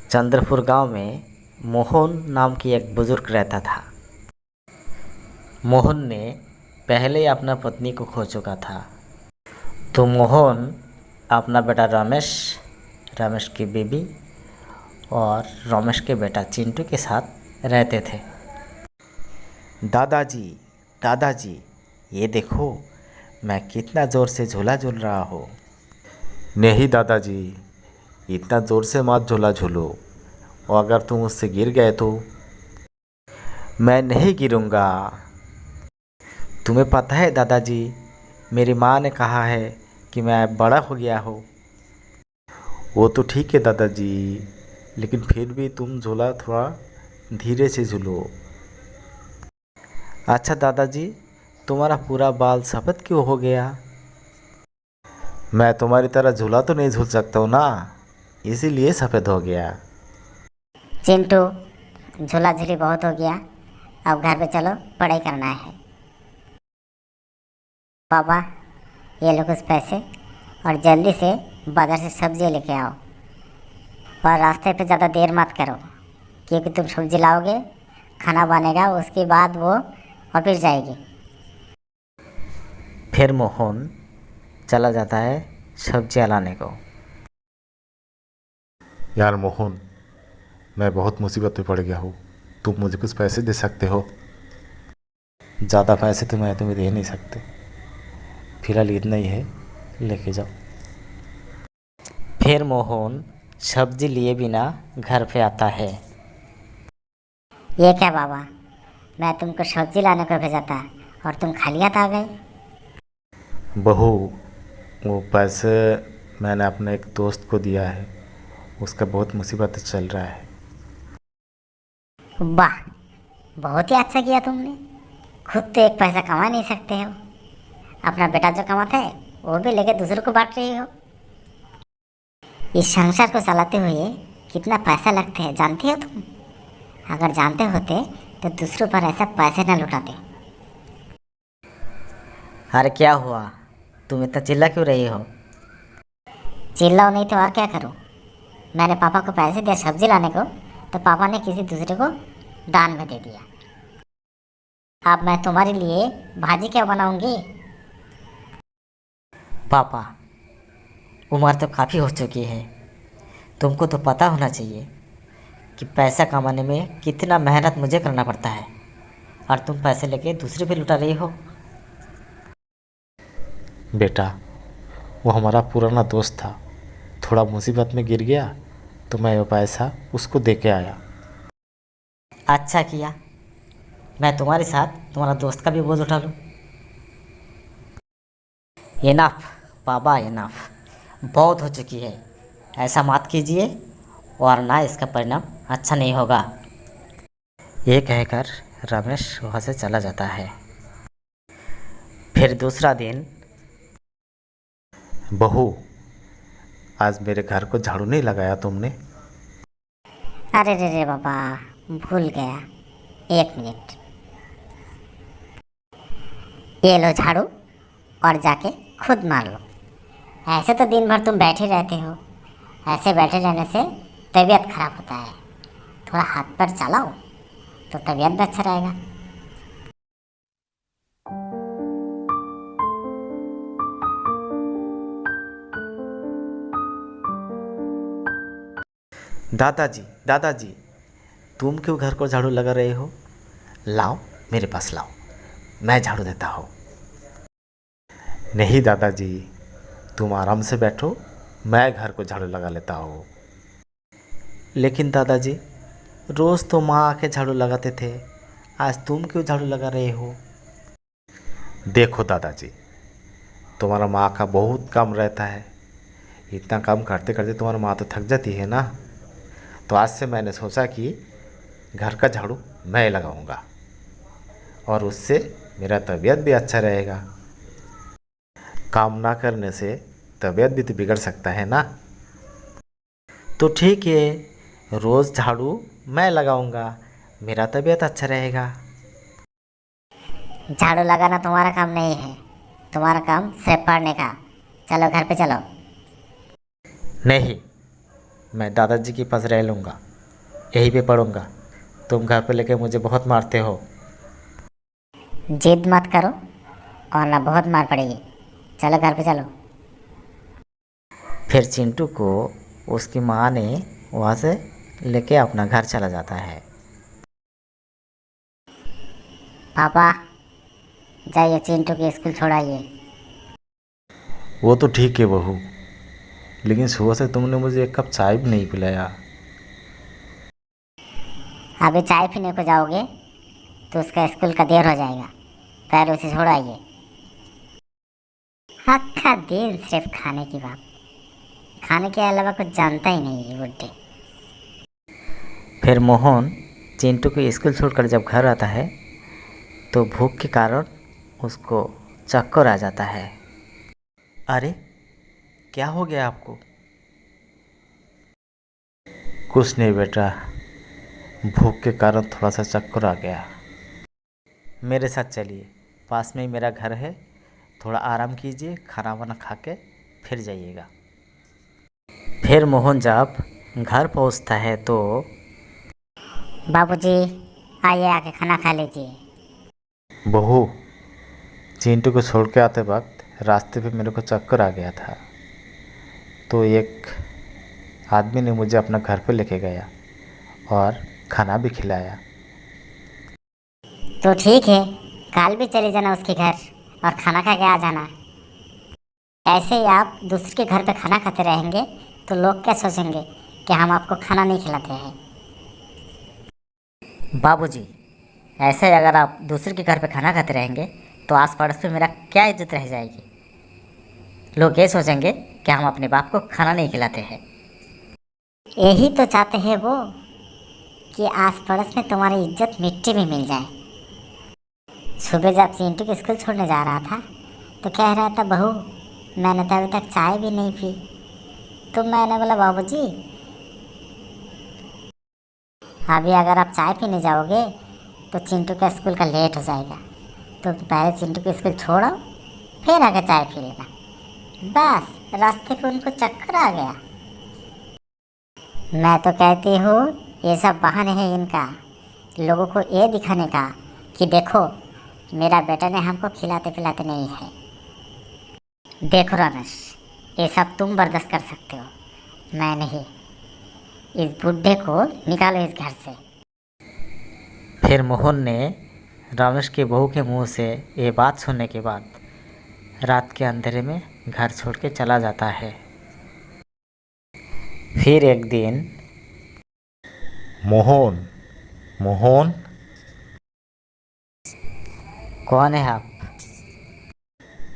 चंद्रपुर गांव में मोहन नाम की एक बुजुर्ग रहता था। मोहन ने पहले ही अपना पत्नी को खो चुका था। तो मोहन अपना बेटा रमेश, रमेश की बीबी और रमेश के बेटा चिंटू के साथ रहते थे। दादाजी, दादाजी, ये देखो मैं कितना ज़ोर से झूला झूल रहा हूँ। नहीं दादाजी, इतना ज़ोर से मत झूला झूलो, और अगर तुम उससे गिर गए तो? मैं नहीं गिरूँगा। तुम्हें पता है दादाजी, मेरी माँ ने कहा है कि मैं बड़ा हो गया हूँ। वो तो ठीक है दादाजी, लेकिन फिर भी तुम झूला थोड़ा धीरे से झूलो। अच्छा दादाजी, तुम्हारा पूरा बाल सफ़ेद क्यों हो गया? मैं तुम्हारी तरह झूला तो नहीं झूल सकता हूँ ना, इसीलिए सफ़ेद हो गया। चिंटू, झूला झूली बहुत हो गया, अब घर पे चलो, पढ़ाई करना है। पापा, ये लो कुछ पैसे और जल्दी से बाज़ार से सब्जी लेके आओ, और रास्ते पे ज़्यादा देर मत करो, क्योंकि तुम सब्जी लाओगे, खाना बनेगा, उसके बाद वो ऑफिस जाएगी। फिर मोहन चला जाता है सब्जियाँ लाने को। यार मोहन, मैं बहुत मुसीबत में पड़ गया हूँ, तुम मुझे कुछ पैसे दे सकते हो? ज़्यादा पैसे तो मैं तुम्हें दे नहीं सकते, फिलहाल इतना ही है, लेके जाओ। फिर मोहन सब्जी लिए बिना घर पे आता है। ये क्या बाबा, मैं तुमको सब्जी लाने को भेजा था और तुम खाली हाथ आ गए? बहू, वो पैसे मैंने अपने एक दोस्त को दिया है, उसका बहुत मुसीबत चल रहा है। वाह, बहुत ही अच्छा किया तुमने। खुद तो एक पैसा कमा नहीं सकते हो, अपना बेटा जो कमाता है वो भी लेके दूसरों को बांट रही हो। इस संसार को चलाते हुए कितना पैसा लगते हैं जानती हो तुम? अगर जानते होते तो दूसरों पर ऐसा पैसे न लुटाते। अरे क्या हुआ, तुम इतना चिल्ला क्यों रही हो? चिल्लाओ नहीं तो और क्या करूं? मैंने पापा को पैसे दिया सब्जी लाने को, तो पापा ने किसी दूसरे को दान में दे दिया। अब मैं तुम्हारे लिए भाजी क्या बनाऊंगी? पापा, उम्र तो काफ़ी हो चुकी है, तुमको तो पता होना चाहिए कि पैसा कमाने में कितना मेहनत मुझे करना पड़ता है, और तुम पैसे लेके दूसरे पे लुटा रही हो। बेटा, वो हमारा पुराना दोस्त था, थोड़ा मुसीबत में गिर गया तो मैं वो पैसा उसको दे के आया। अच्छा किया, मैं तुम्हारे साथ तुम्हारा दोस्त का भी बोझ उठा लूँ। इनफ पापा, इनफ, बहुत हो चुकी है, ऐसा मत कीजिए, वरना इसका परिणाम अच्छा नहीं होगा। ये कहकर रमेश वहाँ से चला जाता है। फिर दूसरा दिन। बहू, आज मेरे घर को झाड़ू नहीं लगाया तुमने? अरे रे रे बाबा, भूल गया, एक मिनट। ये लो झाड़ू और जाके खुद मार लो। ऐसे तो दिन भर तुम बैठे रहते हो, ऐसे बैठे रहने से तबीयत खराब होता है। थोड़ा हाथ पैर चलाओ तो तबीयत भी अच्छा रहेगा। दादाजी, दादाजी, तुम क्यों घर को झाड़ू लगा रहे हो? लाओ, मेरे पास लाओ, मैं झाड़ू देता हूँ। नहीं दादाजी, तुम आराम से बैठो, मैं घर को झाड़ू लगा लेता हूँ। लेकिन दादाजी, रोज़ तो माँ आके झाड़ू लगाते थे, आज तुम क्यों झाड़ू लगा रहे हो? देखो दादाजी, तुम्हारा माँ का बहुत काम रहता है, इतना काम करते करते तुम्हारी माँ तो थक जाती है ना, तो आज से मैंने सोचा कि घर का झाड़ू मैं लगाऊंगा, और उससे मेरा तबीयत भी अच्छा रहेगा। काम ना करने से तबीयत भी तो बिगड़ सकता है ना। तो ठीक है, रोज़ झाड़ू मैं लगाऊंगा, मेरा तबीयत अच्छा रहेगा। झाड़ू लगाना तुम्हारा काम नहीं है, तुम्हारा काम सिर्फ पढ़ने का। चलो घर पे चलो। नहीं, मैं दादाजी के पास रह लूँगा, यहीं पे पढ़ूँगा। तुम घर पे लेके मुझे बहुत मारते हो। जिद मत करो और ना बहुत मार पड़ेगी। चलो घर पे चलो। फिर चिंटू को उसकी माँ ने वहाँ से लेके अपना घर चला जाता है। पापा जाइए चिंटू के स्कूल छोड़ाइए। वो तो ठीक है बहू, लेकिन सुबह से तुमने मुझे एक कप चाय भी नहीं पिलाया। अभी चाय पीने को जाओगे तो उसका स्कूल का देर हो जाएगा। पहले उसे छोड़ाइए। आखा दिन सिर्फ खाने की बात, खाने के अलावा कुछ जानता ही नहीं ये बुड्ढे। फिर मोहन चिंटू को स्कूल छोड़कर जब घर आता है तो भूख के कारण उसको चक्कर आ जाता है। अरे क्या हो गया आपको? कुछ नहीं बेटा, भूख के कारण थोड़ा सा चक्कर आ गया। मेरे साथ चलिए, पास में ही मेरा घर है, थोड़ा आराम कीजिए, खाना वाना खा के फिर जाइएगा। फिर मोहन जब घर पहुंचता है तो बाबूजी आइए आके खाना खा लीजिए। बहू, चिंटू को छोड़ के आते वक्त रास्ते पे मेरे को चक्कर आ गया था, तो एक आदमी ने मुझे अपना घर पे लेके गया और खाना भी खिलाया। तो ठीक है, कल भी चले जाना उसके घर और खाना खा के आ जाना। ऐसे ही आप दूसरे के घर पे खाना खाते रहेंगे तो लोग क्या सोचेंगे कि हम आपको खाना नहीं खिलाते हैं। बाबूजी, ऐसे अगर आप दूसरे के घर पे खाना खाते रहेंगे तो आस पड़ोस में मेरा क्या इज्जत रह जाएगी। लोग ये सोचेंगे कि हम अपने बाप को खाना नहीं खिलाते हैं। यही तो चाहते हैं वो कि आस पड़ोस में तुम्हारी इज्जत मिट्टी में मिल जाए। सुबह जब चिंटू के स्कूल छोड़ने जा रहा था तो कह रहा था, बहू मैंने तो अभी तक चाय भी नहीं पी। तो मैंने बोला, बाबूजी अभी अगर आप चाय पीने जाओगे तो चिंटू का स्कूल का लेट हो जाएगा, तो पहले चिंटू को स्कूल छोड़ो फिर आके चाय पी लेना। बस रास्ते पे उनको चक्कर आ गया। मैं तो कहती हूँ ये सब बहाने हैं इनका, लोगों को ये दिखाने का कि देखो मेरा बेटा ने हमको खिलाते पिलाते नहीं है। देखो रमेश, ये सब तुम बर्दाश्त कर सकते हो, मैं नहीं। इस बुढ़े को निकालो इस घर से। फिर मोहन ने रमेश के बहू के मुंह से ये बात सुनने के बाद रात के अंधेरे में घर छोड़ के चला जाता है। फिर एक दिन मोहन, मोहन, कौन है आप?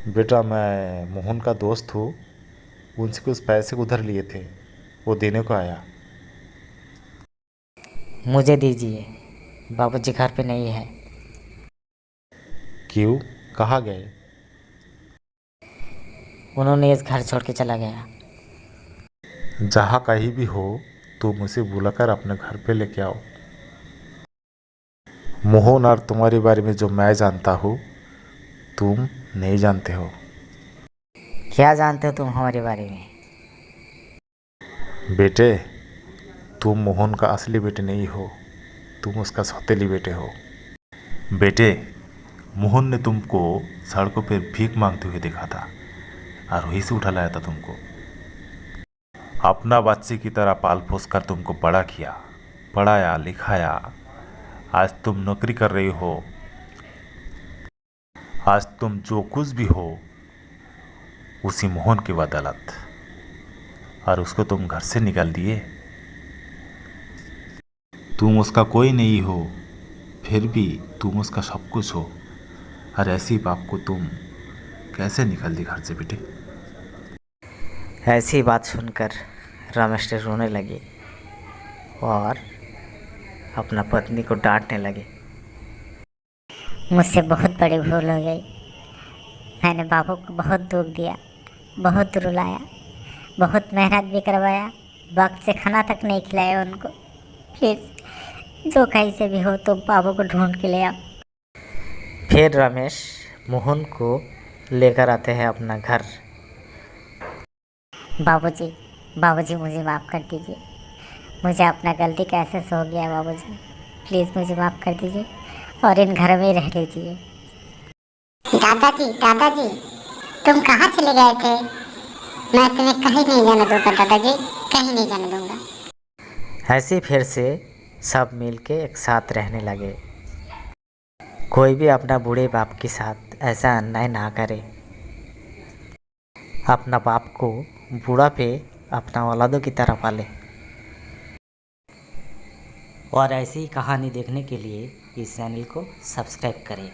बेटा मैं मोहन का दोस्त हूँ, उनसे कुछ पैसे उधार लिए थे, वो देने को आया। मुझे दीजिए, बाबूजी घर पे नहीं है। क्यों, कहाँ गए? उन्होंने इस घर छोड़ के चला गया। जहाँ कहीं भी हो तुम उसे बुलाकर अपने घर पे लेके आओ। मोहन और तुम्हारे बारे में जो मैं जानता हूँ तुम नहीं जानते हो। क्या जानते हो तुम हमारे बारे में? बेटे, तुम मोहन का असली बेटे नहीं हो, तुम उसका सौतेली बेटे हो। बेटे, मोहन ने तुमको सड़कों पर भीख मांगते हुए देखा था और वहीं से उठा लाया था तुमको। अपना बच्चे की तरह पाल पोस कर तुमको बड़ा किया, पढ़ाया लिखाया। आज तुम नौकरी कर रही हो, आज तुम जो कुछ भी हो उसी मोहन की बदौलत, और उसको तुम घर से निकाल दिए। तुम उसका कोई नहीं हो, फिर भी तुम उसका सब कुछ हो, और ऐसी बाप को तुम कैसे निकाल दी घर से बेटे? ऐसी बात सुनकर रमेश रोने लगे और अपना पत्नी को डांटने लगे। मुझसे बहुत बड़ी भूल हो गई। मैंने बाबू को बहुत दुख दिया, बहुत रुलाया, बहुत मेहनत भी करवाया, वक्त से खाना तक नहीं खिलाया उनको। प्लीज़ जो कहीं से भी हो तो बाबू को ढूंढ के ले आओ। फिर रमेश मोहन को लेकर आते हैं अपना घर। बाबूजी बाबूजी मुझे माफ़ कर दीजिए। मुझे अपना गलती का एहसास हो गया है बाबूजी। प्लीज़ मुझे माफ़ कर दीजिए और इन घर में ही रह लीजिए। दादाजी तुम कहाँ चले गए थे? मैं तुम्हें कहीं नहीं जाने दूंगा दादाजी, कहीं नहीं जाने दूंगा। ऐसे फिर से सब मिलके एक साथ रहने लगे। कोई भी अपना बूढ़े बाप के साथ ऐसा अन्याय ना करे। अपना बाप को बूढ़ा पे अपना औलादों की तरह पाले। और ऐसी ही कहानी देखने के लिए इस चैनल को सब्सक्राइब करें।